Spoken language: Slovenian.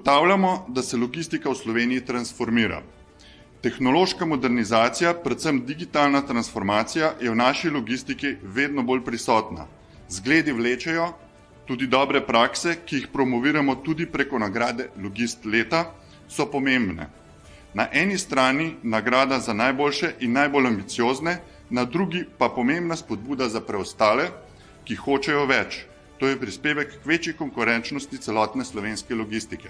Ugotavljamo, da se logistika v Sloveniji transformira. Tehnološka modernizacija, predvsem digitalna transformacija, je v naši logistiki vedno bolj prisotna. Zgledi vlečejo, tudi dobre prakse, ki jih promoviramo tudi preko nagrade Logist leta, so pomembne. Na eni strani nagrada za najboljše in najbolj ambiciozne, na drugi pa pomembna spodbuda za preostale, ki hočejo več. To je prispevek k večji konkurenčnosti celotne slovenske logistike.